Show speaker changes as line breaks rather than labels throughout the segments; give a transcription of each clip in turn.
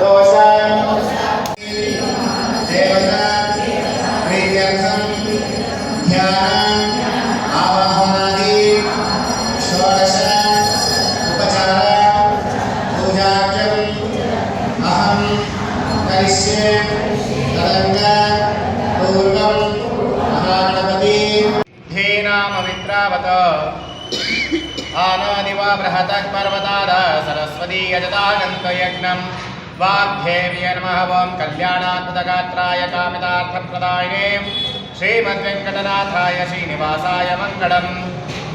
दोष देवता प्रीत्यर्थं ध्यान आवाहनादि षोडश उपचार पूजाख्यम् अहं करिष्ये तदङ्गा पूर्वं महागणपति धेनामवित्रावत आनदिवा बृहतः पर्वताद सरस्वती यजतागन्तयज्ञं वाग्देव्यै नमः ॐ कल्याणात्मदगात्राय कामितार्थप्रदायिने श्रीमद्वेङ्कटनाथाय श्रीनिवासाय मङ्गलम्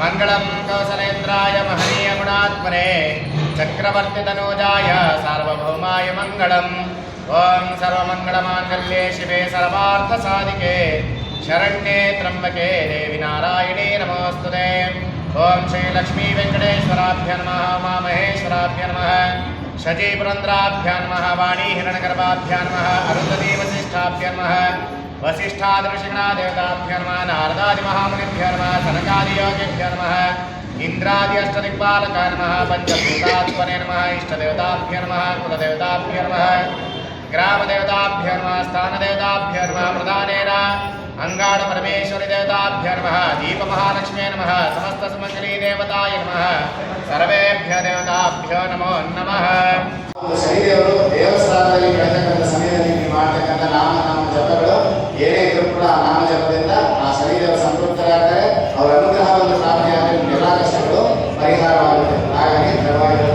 मङ्गलं कौसलेन्द्राय महनीयगुणात्मने चक्रवर्तितनूजाय सार्वभौमाय मङ्गलम् ॐ सर्वमङ्गलमाङ्गल्ये शिवे सर्वार्थसाधिके शरण्ये त्र्यम्बके देवी नारायणे नमोऽस्तुते। ओम श्री लक्ष्मी वेंकटेश्वराभ्य नमः उमामहेश्वराभ्य नमः शची पुरंद्राभ्य नमः वाणी हिरण्यगर्भाभ्य नमः अरुंधती वसिष्ठाभ्य नमः वसिष्ठादृषिगणा देवताभ्य नमः नारदादि महामुनिभ्य नमः सनकादि योगिभ्य नमः इंद्रादि अष्टदिक्पालक नमः पंचभूतात्मने नमः इष्टदेवताभ्य नमः कुलदेवताभ्य नमः ग्रामदेवताभ्य नमः स्थानदेवताभ्य नमः प्रधानेन अंगाड़ परमेश्वरी देवताभ्य नमः दीप महालक्ष्मी नमः समस्त सुमंगली देवताय नमः सर्वेभ्य देवताभ्यो नमो नमः। ಶನಿದೇವರು ದೇವಸ್ಥಾನದಲ್ಲಿ ಬೆಳೆತಕ್ಕಂಥ ಸಮಯದಲ್ಲಿ ನೀವು ಮಾಡತಕ್ಕಂಥ ನಾಮ ಜಪಗಳು ಏನೇ ಇದ್ರೂ ಕೂಡ ಆ ನಾಮ ಜಪದಿಂದ ಆ ಶನಿದೇವರು ಸಂತೃಪ್ತರಾಗ್ತಾರೆ, ಅವರ ಅನುಗ್ರಹವನ್ನು ಪ್ರಾಪ್ತಿಯಾದರೆ ಎಲ್ಲ ಕಷ್ಟಗಳು ಪರಿಹಾರವಾಗುತ್ತೆ. ಹಾಗಾಗಿ ದೃಢವಾಗಿರೋ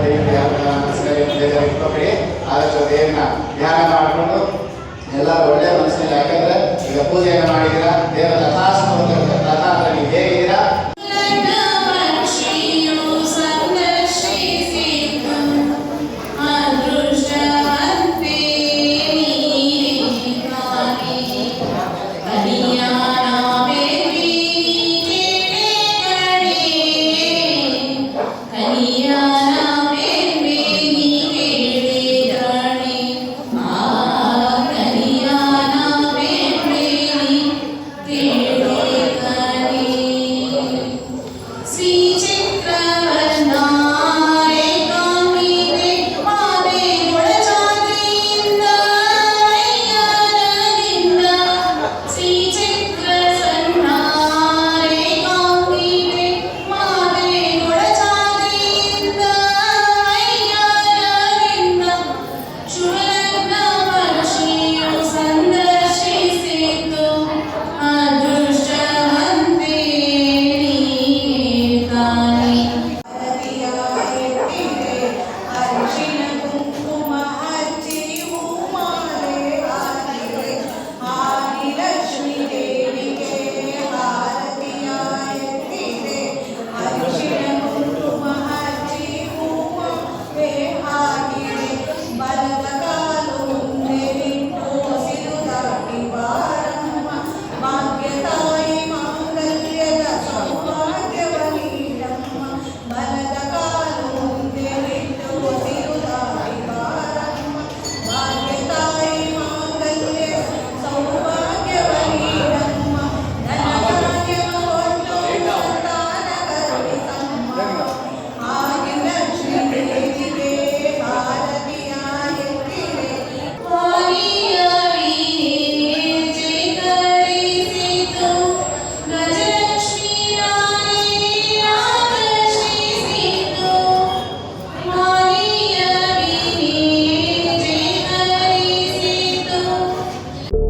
ಇಟ್ಕೊಬೇಡಿ, ಆದಷ್ಟು ದೇವನ ಧ್ಯಾನ ಮಾಡಿಕೊಂಡು ಎಲ್ಲರೂ ಒಳ್ಳೆಯ ಮನಸ್ಸಿನಲ್ಲಿ, ಯಾಕಂದ್ರೆ ಈಗ ಪೂಜೆಯನ್ನು ಮಾಡಿದ್ದೀರಾ, ದೇವರ ತಥಾಸ್ತು ತಥಾ ಅಂದ್ರೆ ನೀವು ಹೇಗಿದ್ದೀರಾ.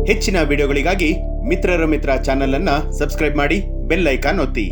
ಹೆಚ್ಚಿನ ವಿಡಿಯೋಗಳಿಗಾಗಿ ಮಿತ್ರರ ಮಿತ್ರ ಚಾನೆಲ್ ಅನ್ನು ಸಬ್ಸ್ಕ್ರೈಬ್ ಮಾಡಿ, ಬೆಲ್ ಐಕಾನ್ ಒತ್ತಿ.